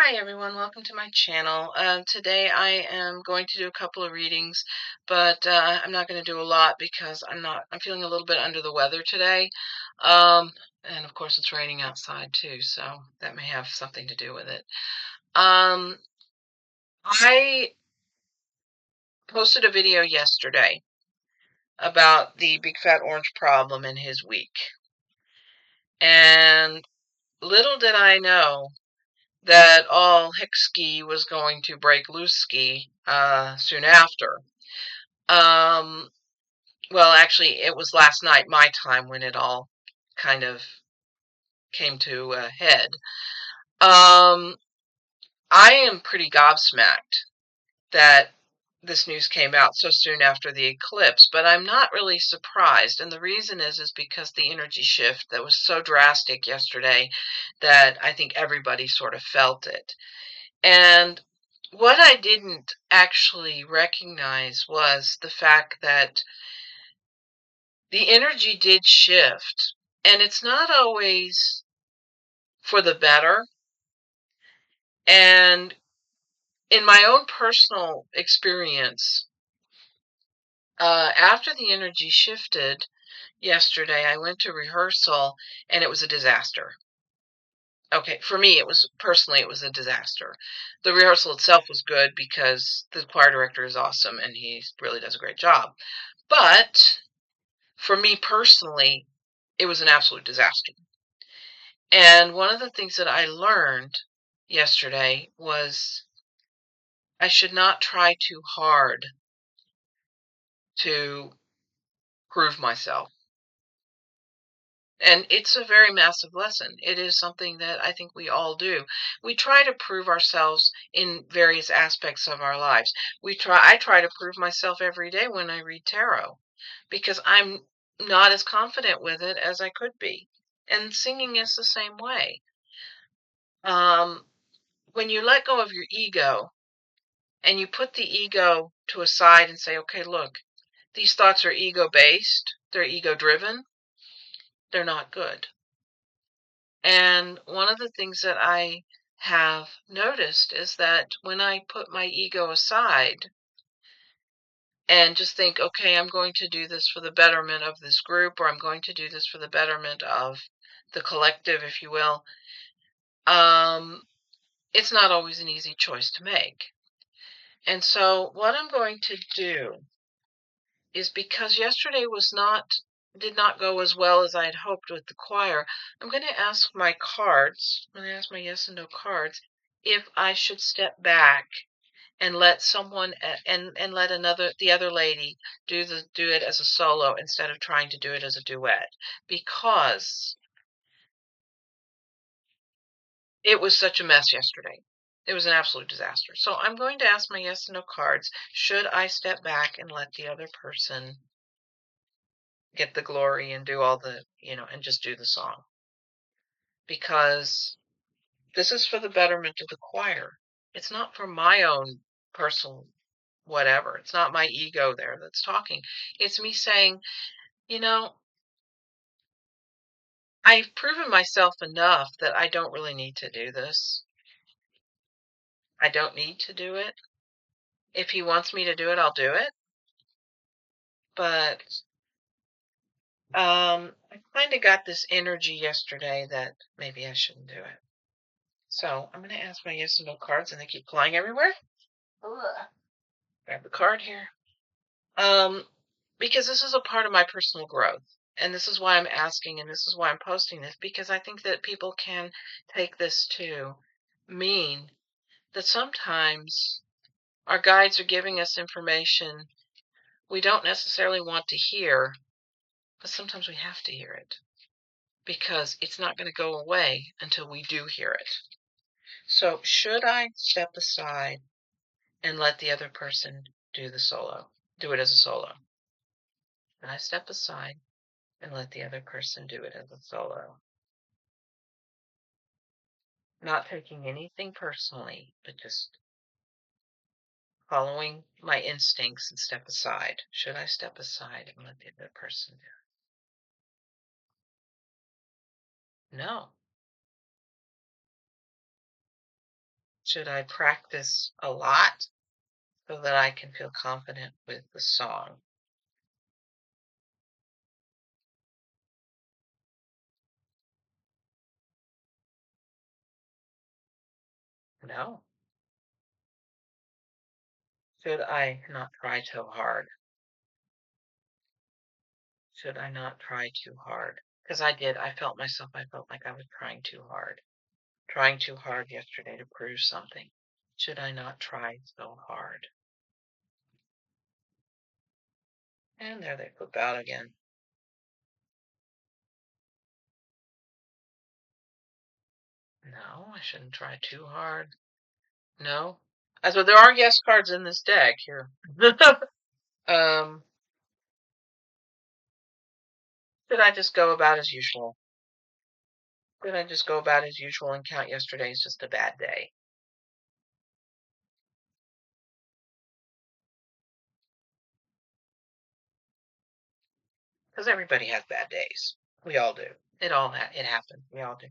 Hi everyone, welcome to my channel. Today I am going to do a couple of readings, but I'm not going to do a lot because I'm feeling a little bit under the weather today. Um, and of course it's raining outside too, so that may have something to do with it. Um, I posted a video yesterday about the big fat orange problem in his week. And little did I know that all Hickski was going to break loose-ski soon after. Um, well, actually, it was last night, my time, when it all kind of came to a head. Um, I am pretty gobsmacked that this news came out so soon after the eclipse, but I'm not really surprised. And the reason is because the energy shift that was so drastic yesterday that I think everybody sort of felt it. And what I didn't actually recognize was the fact that the energy did shift, and it's not always for the better. And in my own personal experience, after the energy shifted yesterday, I went to rehearsal and it was a disaster. Okay, for me, it was a disaster. The rehearsal itself was good because the choir director is awesome and he really does a great job. But for me personally, it was an absolute disaster. And one of the things that I learned yesterday was I should not try too hard to prove myself. And it's a very massive lesson. It is something that I think we all do. We try to prove ourselves in various aspects of our lives. I try to prove myself every day when I read tarot because I'm not as confident with it as I could be. And singing is the same way. Um, when you let go of your ego and you put the ego to a side and say, okay, look, these thoughts are ego based, they're ego driven, they're not good. And one of the things that I have noticed is that when I put my ego aside and just think, okay, I'm going to do this for the betterment of this group, or I'm going to do this for the betterment of the collective, if you will, um, it's not always an easy choice to make. And so what I'm going to do is because yesterday did not go as well as I had hoped with the choir, I'm going to ask my cards, I'm going to ask my yes and no cards, if I should step back and let someone and let the other lady do it as a solo instead of trying to do it as a duet, because it was such a mess yesterday. It was an absolute disaster. So I'm going to ask my yes and no cards. Should I step back and let the other person get the glory and do all the, and just do the song? Because this is for the betterment of the choir. It's not for my own personal whatever. It's not my ego there that's talking. It's me saying, you know, I've proven myself enough that I don't really need to do this. I don't need to do it. If he wants me to do it, I'll do it. But I kind of got this energy yesterday that maybe I shouldn't do it. So I'm going to ask my yes and no cards, and they keep flying everywhere. Ugh. Grab the card here. Because this is a part of my personal growth. And this is why I'm asking, and this is why I'm posting this, because I think that people can take this to mean that sometimes our guides are giving us information we don't necessarily want to hear, but sometimes we have to hear it because it's not going to go away until we do hear it. So, should I step aside and let the other person do it as a solo? And I step aside and let the other person do it as a solo. Not taking anything personally, but just following my instincts and step aside. Should I step aside and let the other person do it? No. Should I practice a lot so that I can feel confident with the song? No. Should I not try so hard? Should I not try too hard? Because I did. I felt like I was trying too hard. Trying too hard yesterday to prove something. Should I not try so hard? And there they flip out again. No, I shouldn't try too hard. No. So there are yes cards in this deck here. um, should I just go about as usual? Should I just go about as usual and count yesterday as just a bad day? Because everybody has bad days. We all do. It happens. We all do.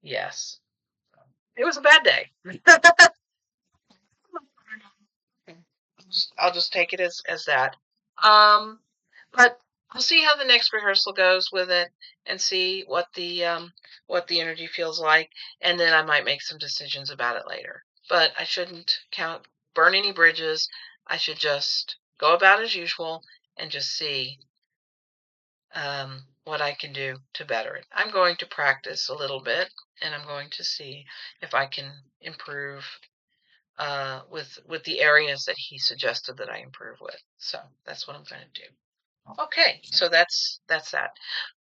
Yes. It was a bad day. I'll just take it as that. Um, but we'll see how the next rehearsal goes with it and see what the energy feels like, and then I might make some decisions about it later. But I shouldn't burn any bridges. I should just go about as usual and just see what I can do to better it. I'm going to practice a little bit, and I'm going to see if I can improve with the areas that he suggested that I improve with. So that's what I'm going to do. Okay, so that's that.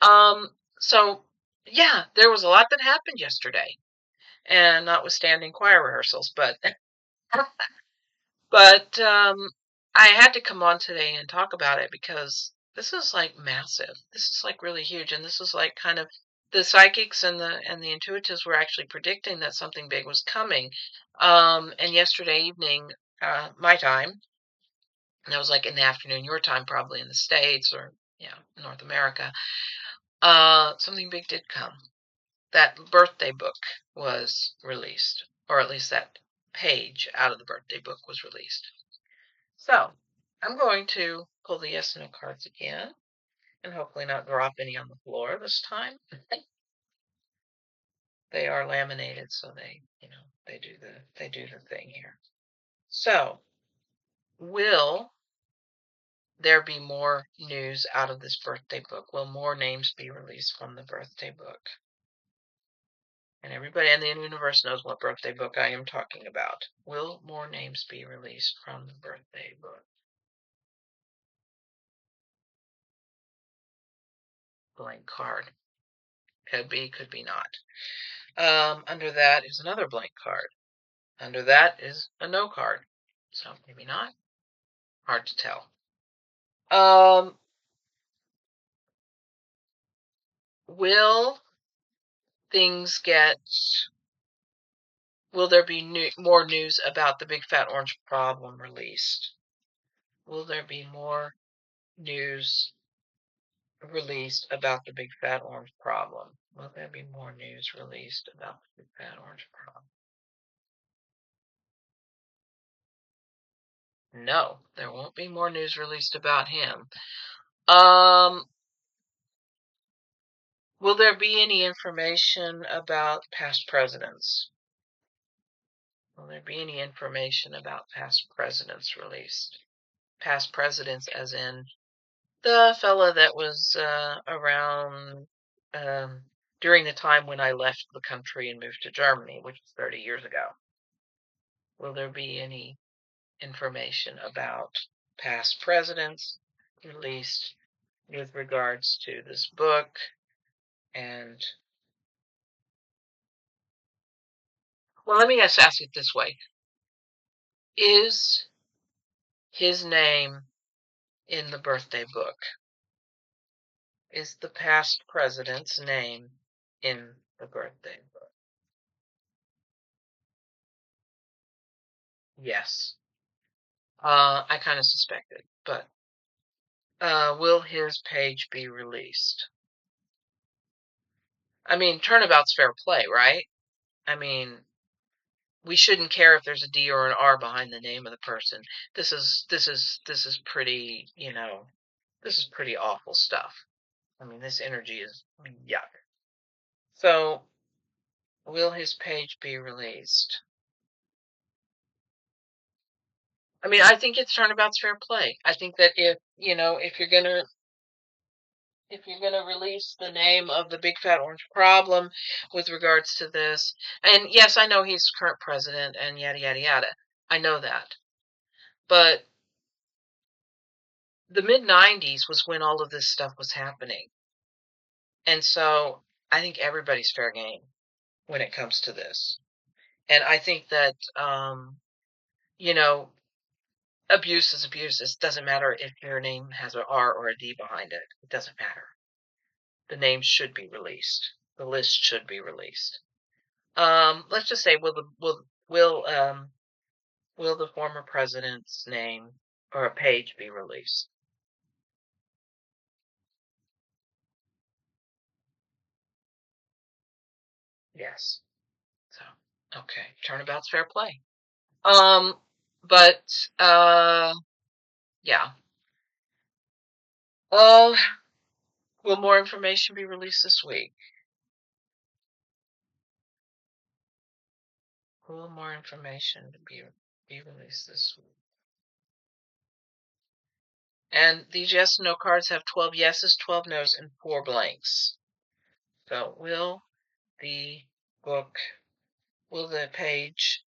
Um, so yeah, there was a lot that happened yesterday, and notwithstanding choir rehearsals, but I had to come on today and talk about it because this is like massive. This is like really huge, and this is like kind of the psychics and the intuitives were actually predicting that something big was coming. And yesterday evening, my time, and that was like in the afternoon, your time, probably in the States or yeah, North America. Something big did come. That birthday book was released, or at least that page out of the birthday book was released. So I'm going to pull the yes and no cards again, and hopefully not drop any on the floor this time. They are laminated, so they do the thing here. So, will there be more news out of this birthday book? Will more names be released from the birthday book? And everybody in the universe knows what birthday book I am talking about. Will more names be released from the birthday book? Blank card. Could be, could be not. Under that is another blank card. Under that is a no card. So maybe not. Hard to tell. Um, will things get will there be more news about the big fat orange problem released? Will there be more news released about the big fat orange problem? Will there be more news released about the big fat orange problem? No, there won't be more news released about him. Um, will there be any information about past presidents? Will there be any information about past presidents released? Past presidents, as in the fella that was around during the time when I left the country and moved to Germany, which was 30 years ago. Will there be any information about past presidents released with regards to this book? And, well, let me just ask it this way. Is his name in the birthday book? Is the past president's name in the birthday book? Yes. I kind of suspected, but will his page be released? I mean, turnabout's fair play, right? I mean, we shouldn't care if there's a D or an R behind the name of the person. This is pretty, this is pretty awful stuff. I mean, this energy is yuck. So, will his page be released? I mean, I think it's turnabout's fair play. I think that if you're gonna release the name of the big fat orange problem with regards to this, and yes, I know he's current president and yada yada yada. I know that. But the mid 90s was when all of this stuff was happening. And so I think everybody's fair game when it comes to this. And I think that you know, abuse is abuse. It doesn't matter if your name has an R or a D behind it. It doesn't matter. The names should be released. The list should be released. Let's just say will the former president's name or a page be released? Yes. So okay, turnabout's fair play. Um, but yeah. Oh, will more information be released this week? Will more information be released this week? And these yes and no cards have 12 yeses, 12 nos, and 4 blanks. So the book, will the page,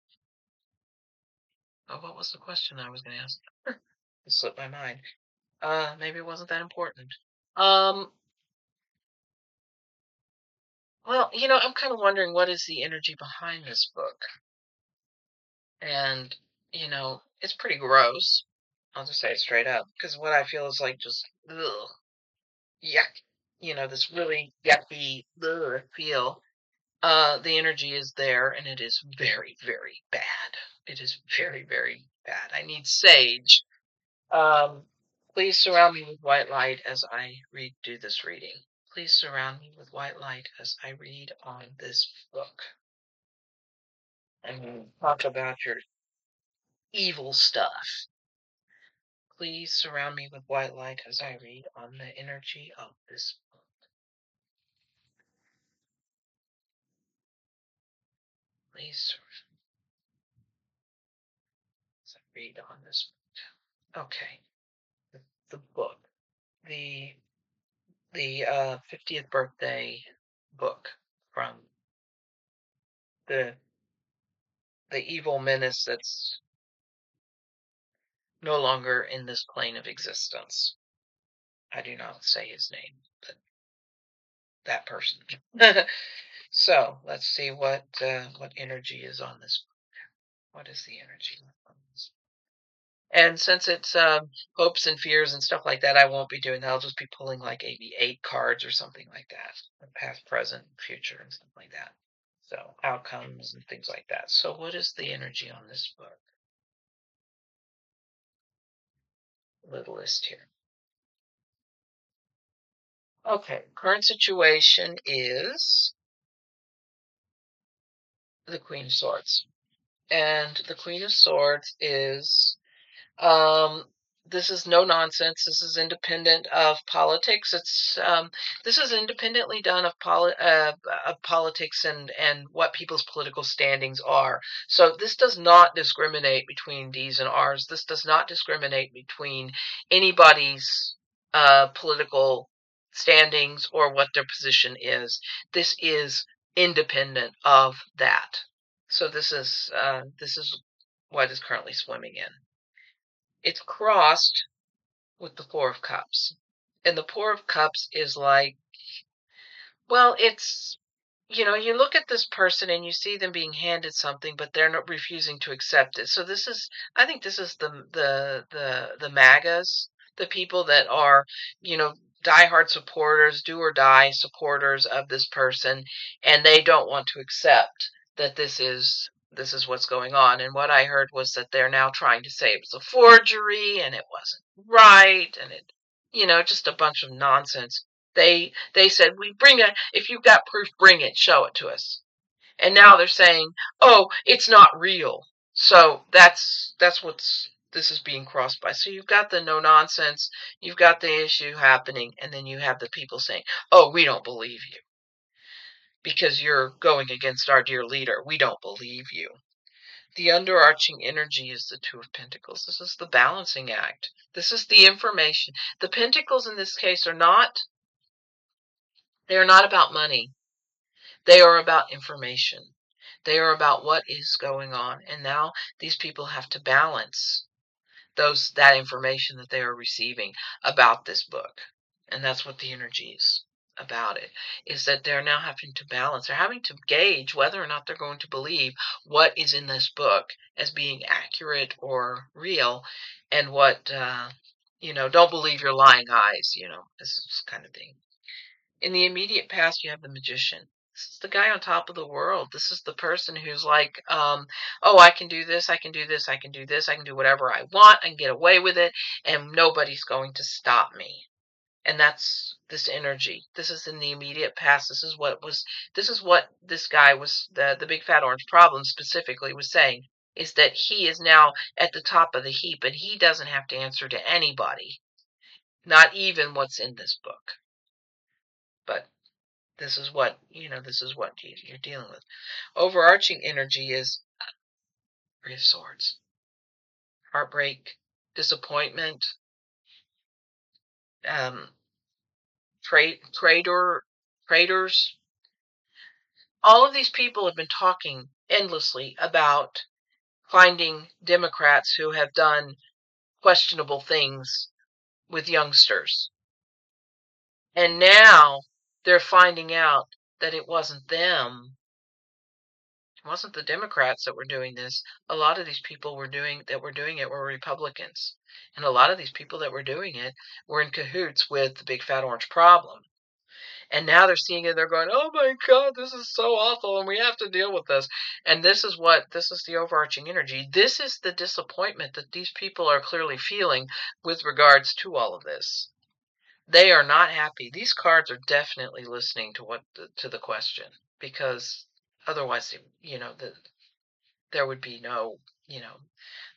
oh, what was the question I was going to ask? It slipped my mind. Maybe it wasn't that important. Um, well, I'm kind of wondering what is the energy behind this book. And, it's pretty gross. I'll just say it straight up. Because what I feel is like just, ugh, yuck. This really yucky ugh, feel. The energy is there, and it is very, very bad. It is very, very bad. I need sage. Um, please surround me with white light as I do this reading. Please surround me with white light as I read on this book. And talk about your evil stuff. Please surround me with white light as I read on the energy of this book. Please as I read on this book. Okay. The book. The 50th birthday book from the evil menace that's no longer in this plane of existence. I do not say his name, but that person. So let's see what energy is on this book. What is the energy on this? And since it's hopes and fears and stuff like that, I won't be doing that. I'll just be pulling like maybe 8 cards or something like that, past, present, future, and stuff like that. So outcomes and things like that. So what is the energy on this book? Little list here. Okay, current situation is the Queen of Swords. And the Queen of Swords is um, this is no nonsense. This is independent of politics. This is independently done of politics and what people's political standings are. So this does not discriminate between D's and R's. This does not discriminate between anybody's political standings or what their position is. This is independent of that. So this is what is currently swimming in. It's crossed with the Four of Cups. And the Four of Cups is like, well, you look at this person and you see them being handed something, but they're not refusing to accept it. So I think this is the MAGAs, the people that are, diehard supporters, do or die supporters of this person, and they don't want to accept that this is what's going on. And what I heard was that they're now trying to say it was a forgery and it wasn't right, and just a bunch of nonsense. They said, we bring it, if you've got proof, bring it, show it to us. And now they're saying, oh, it's not real. So that's what's this is being crossed by. So you've got the no nonsense, you've got the issue happening, and then you have the people saying, oh, we don't believe you because you're going against our dear leader. We don't believe you. The underarching energy is the Two of Pentacles. This is the balancing act. This is the information. The Pentacles in this case they are not about money. They are about information. They are about what is going on. And now these people have to balance that information that they are receiving about this book. And that's what the energy is about it, is that they're now having to balance. They're having to gauge whether or not they're going to believe what is in this book as being accurate or real, and what, don't believe your lying eyes, this kind of thing. In the immediate past, you have the Magician. This is the guy on top of the world. This is the person who's like, oh, I can do this, I can do this, I can do this, I can do whatever I want, I can get away with it, and nobody's going to stop me. And that's this energy. This is in the immediate past. This is what this guy was, the big fat orange problem specifically was saying, is that he is now at the top of the heap and he doesn't have to answer to anybody, not even what's in this book. But this is what you're dealing with. Overarching energy is Three of Swords. Heartbreak, disappointment, traitors. All of these people have been talking endlessly about finding Democrats who have done questionable things with youngsters. And now they're finding out that it wasn't them. It wasn't the Democrats that were doing this. A lot of these people were doing it were Republicans. And a lot of these people that were doing it were in cahoots with the big fat orange problem. And now they're seeing it, they're going, oh my God, this is so awful, and we have to deal with this. And this is the overarching energy. This is the disappointment that these people are clearly feeling with regards to all of this. They are not happy. These cards are definitely listening to the question, because otherwise, there would be no,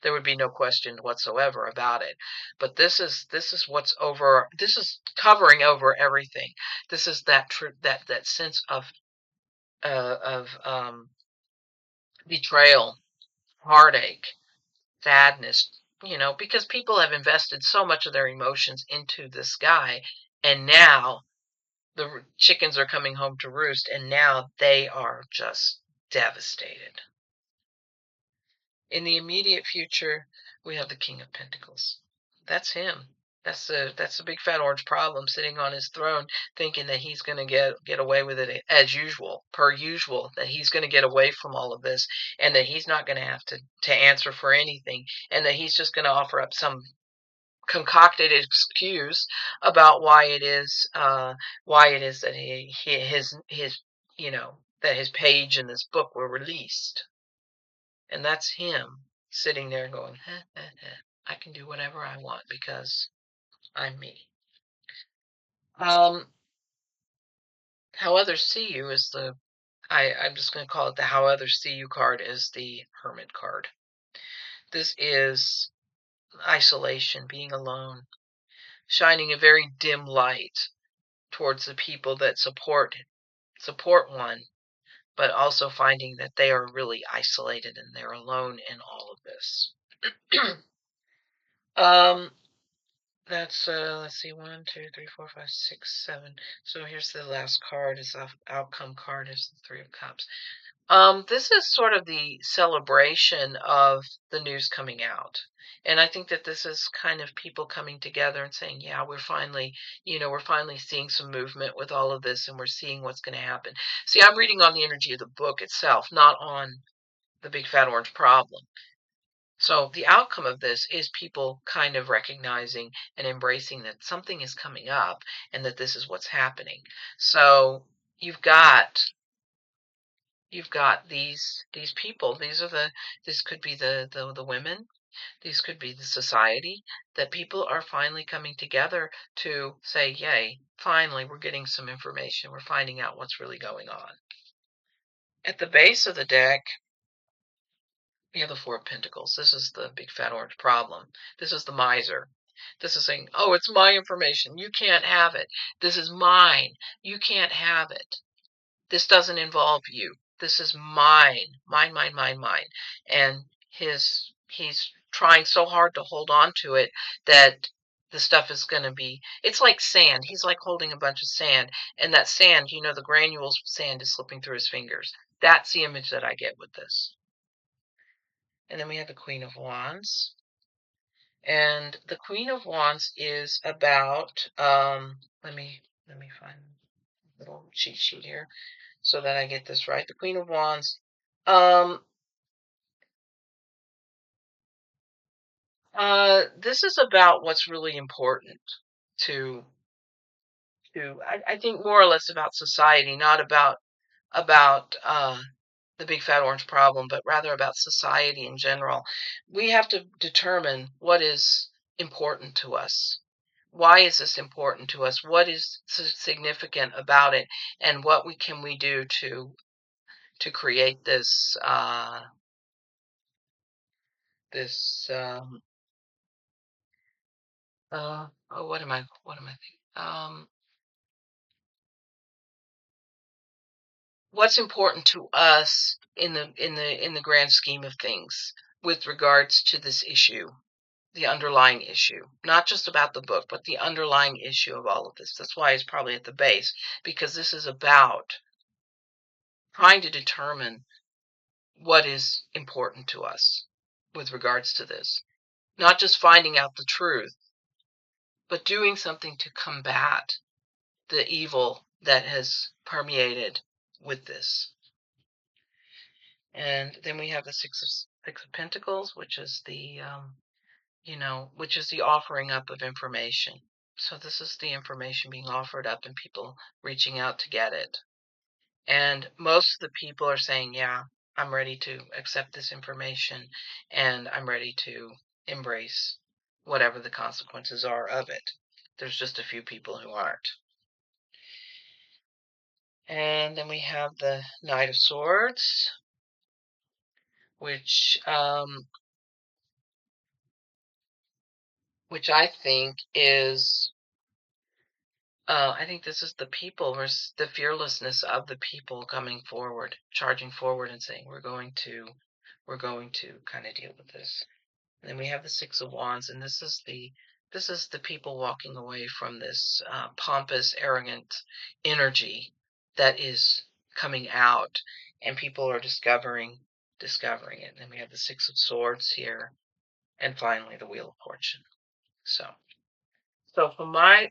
there would be no question whatsoever about it. But this is what's over. This is covering over everything. This is that sense of betrayal, heartache, sadness. Because people have invested so much of their emotions into this guy, and now the chickens are coming home to roost, and now they are just devastated. In the immediate future, we have the King of Pentacles. That's him. That's the big fat orange problem sitting on his throne, thinking that he's going to get away with it as usual, per usual, that he's going to get away from all of this, and that he's not going to have to answer for anything, and that he's just going to offer up some concocted excuse about why it is that that his page in this book were released. And that's him sitting there going, I can do whatever I want because I'm me. How others see you is I'm just going to call it the how others see you card, is the Hermit card. This is isolation, being alone, shining a very dim light towards the people that support one, but also finding that they are really isolated and they're alone in all of this. That's let's see, 1, 2, 3, 4, 5, 6, 7. So here's the last card. Is the outcome card is the Three of Cups. This is sort of the celebration of the news coming out. And I think that this is kind of people coming together and saying, yeah, we're finally seeing some movement with all of this, and we're seeing what's going to happen. See, I'm reading on the energy of the book itself, not on the big fat orange problem. So the outcome of this is people kind of recognizing and embracing that something is coming up and that this is what's happening. So you've got these people. This could be the women. These could be the society, that people are finally coming together to say, yay, finally we're getting some information. We're finding out what's really going on. At the base of the deck, we have the Four of Pentacles. This is the big fat orange problem. This is the miser. This is saying, oh, it's my information. You can't have it. This is mine. You can't have it. This doesn't involve you. This is mine. Mine, mine, mine, mine. And he's trying so hard to hold on to it that the stuff is going to be, it's like sand. He's like holding a bunch of sand. And that sand, the granules of sand is slipping through his fingers. That's the image that I get with this. And then we have the Queen of Wands. And the Queen of Wands is about, let me find a little cheat sheet here so that I get this right. The Queen of Wands, this is about what's really important to, I think more or less about society, not about the big fat orange problem, but rather about society in general. We have to determine what is important to us. Why is this important to us? What is significant about it? And what can we do to create this this oh, what am I thinking? What's important to us in the grand scheme of things with regards to this issue, the underlying issue, not just about the book, but the underlying issue of all of this. That's why it's probably at the base, because this is about trying to determine what is important to us with regards to this. Not just finding out the truth, but doing something to combat the evil that has permeated with this. And then we have the Six of Pentacles, which is the which is the offering up of information. So this is the information being offered up and people reaching out to get it. And most of the people are saying, yeah, I'm ready to accept this information and I'm ready to embrace whatever the consequences are of it. There's just a few people who aren't. And then we have the Knight of Swords, which I think is, I think this is the people, versus the fearlessness of the people coming forward, charging forward and saying, we're going to kind of deal with this. And then we have the Six of Wands, and this is the people walking away from this pompous, arrogant energy that is coming out, and people are discovering it. And then we have the Six of Swords here, and finally the Wheel of Fortune. So from my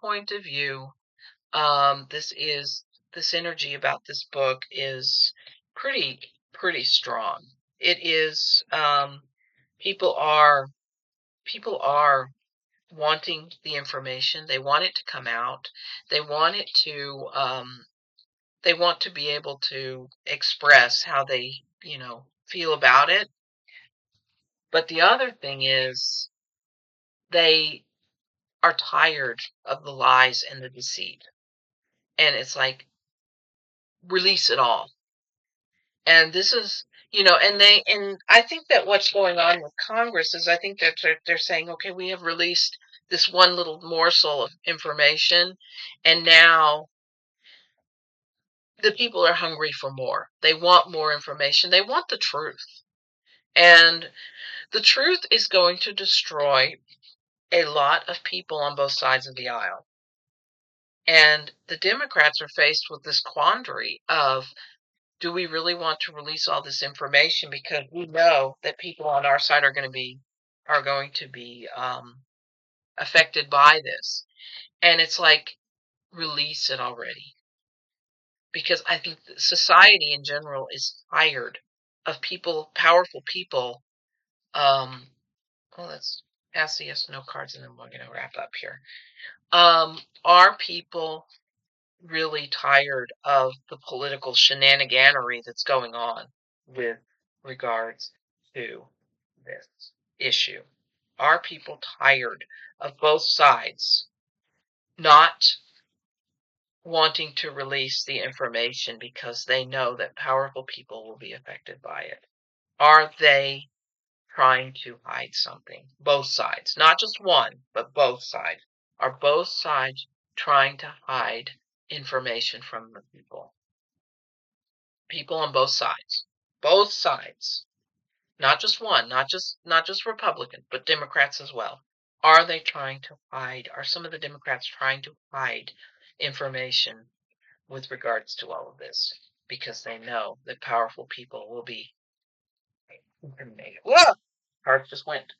point of view, this energy about this book is pretty strong. It is, people are wanting the information. They want it to come out. They want it to they want to be able to express how they, feel about it. But the other thing is they are tired of the lies and the deceit. And it's like, release it all. And this is, and I think that what's going on with Congress is, I think that they're saying, okay, we have released this one little morsel of information, and now the people are hungry for more. They want more information. They want the truth. And the truth is going to destroy a lot of people on both sides of the aisle. And the Democrats are faced with this quandary of, do we really want to release all this information, because we know that people on our side are going to be affected by this? And it's like, release it already, because I think society in general is tired of people, powerful people. Well, let's ask the yes/no cards, and then we're going to wrap up here. Are people really tired of the political shenaniganery that's going on with regards to this? issue. Are people tired of both sides not wanting to release the information because they know that powerful people will be affected by it? Are they trying to hide something? Both sides, not just one, but both sides. Are both sides trying to hide information from the people? People on both sides. Both sides. Not just one, not just Republicans, but Democrats as well. Are they trying to hide? Are some of the Democrats trying to hide information with regards to all of this because they know that powerful people will be incriminated? Whoa! Cards just went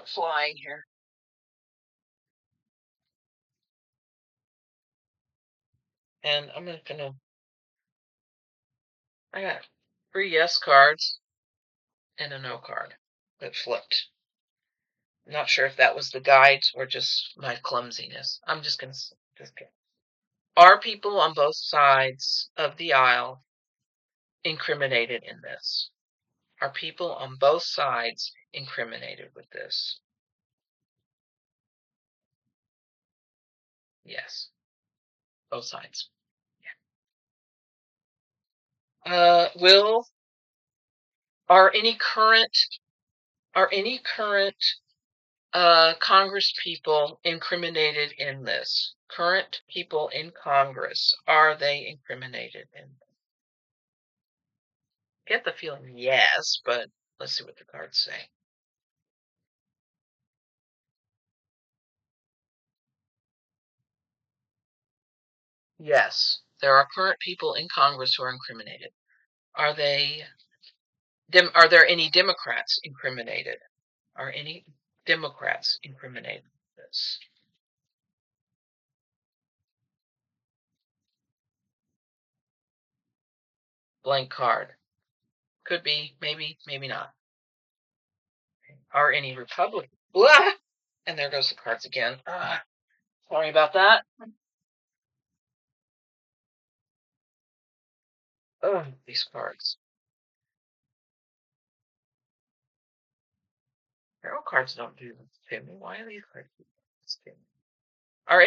flying here. And I'm not gonna. I got 3 yes cards and a no card that flipped. Not sure if that was the guides or just my clumsiness. I'm just gonna just kidding. Are people on both sides of the aisle incriminated in this? Are people on both sides incriminated with this? Yes, both sides. Will are any current Congress people incriminated in this? Current people in Congress, are they incriminated in this? Get the feeling yes, but let's see what the cards say. Yes, there are current people in Congress who are incriminated. Are they are there any Democrats incriminated? Are any Democrats incriminated in this? Blank card. Could be, maybe, maybe not. Are any Republicans? Blah! And there goes the cards again. Sorry about that. Oh, these cards. Tarot cards don't do this to me. Why are these cards doing this to me? Are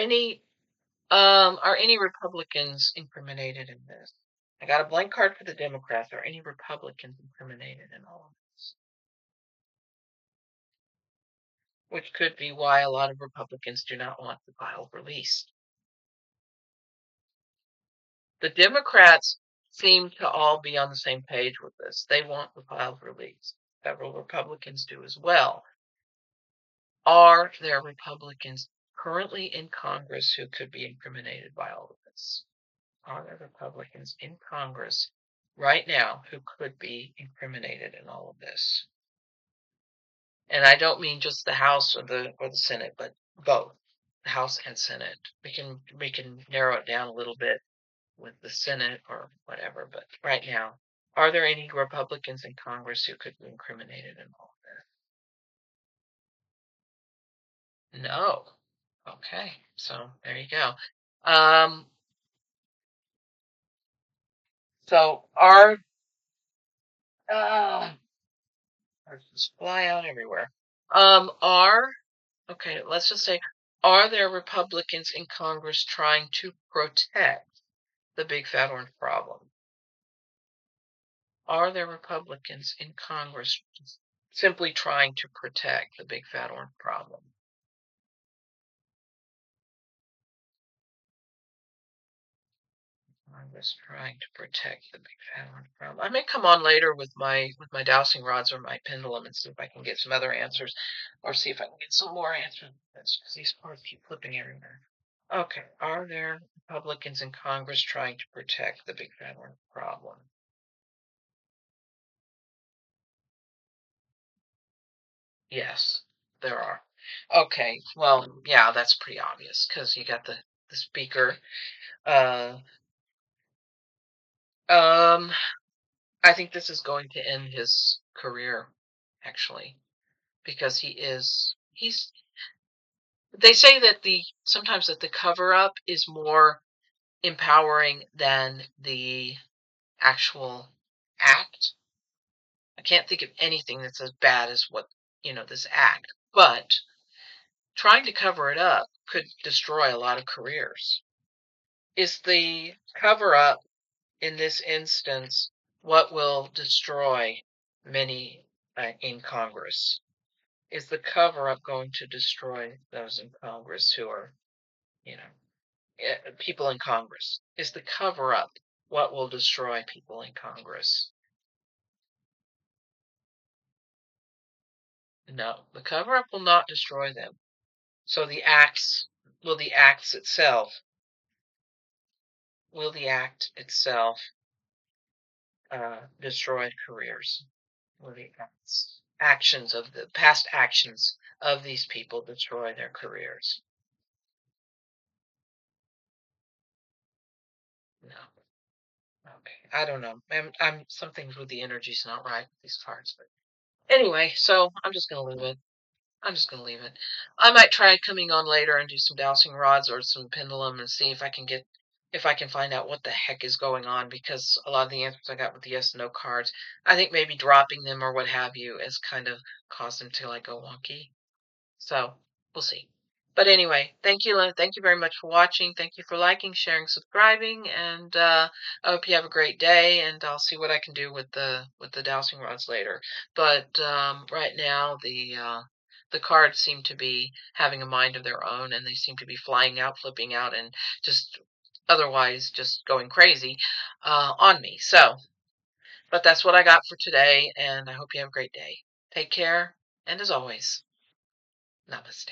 any Republicans incriminated in this? I got a blank card for the Democrats. Are any Republicans incriminated in all of this? Which could be why a lot of Republicans do not want the file released. The Democrats seem to all be on the same page with this. They want the files released. Several Republicans do as well. Are there Republicans currently in Congress who could be incriminated by all of this? Are there Republicans in Congress right now who could be incriminated in all of this? And I don't mean just the House or the Senate, but both the House and Senate. We can narrow it down a little bit with the Senate or whatever, but right now, are there any Republicans in Congress who could be incriminated in all of this? No. Okay, so there you go. So just fly out everywhere. Okay, let's just say, are there Republicans in Congress trying to protect the big fat orange problem? Are there Republicans in Congress simply trying to protect the big fat orange problem? Congress trying to protect the big fat orange problem. I may come on later with my dowsing rods or my pendulum and see if I can get some other answers, or see if I can get some more answers. That's because these cards keep flipping everywhere. Okay, are there Republicans in Congress trying to protect the big fat orange problem? Yes, there are. Okay, well, yeah, that's pretty obvious because you got the speaker. Uh, um, I think this is going to end his career, actually, because he's. They say that sometimes that the cover up is more empowering than the actual act. I can't think of anything that's as bad as what this act. But trying to cover it up could destroy a lot of careers. Is the cover up in this instance what will destroy many in Congress? Is the cover up going to destroy those in Congress who are, you know, people in Congress? Is the cover up what will destroy people in Congress? No, the cover up will not destroy them. So the acts itself, will the act itself destroy careers? Will the past actions of these people destroy their careers? No. Okay. I don't know. I'm some things with the energy's not right with these cards, but anyway, so I'm just gonna leave it. I'm just gonna leave it. I might try coming on later and do some dowsing rods or some pendulum and see if I can find out what the heck is going on, because a lot of the answers I got with the yes and no cards, I think maybe dropping them or what have you has kind of caused them to like go wonky. So we'll see. But anyway, thank you, thank you very much for watching. Thank you for liking, sharing, subscribing, and I hope you have a great day. And I'll see what I can do with the dowsing rods later. But right now, the cards seem to be having a mind of their own, and they seem to be flying out, flipping out, and just otherwise just going crazy on me. So, but that's what I got for today, and I hope you have a great day. Take care, and as always, namaste.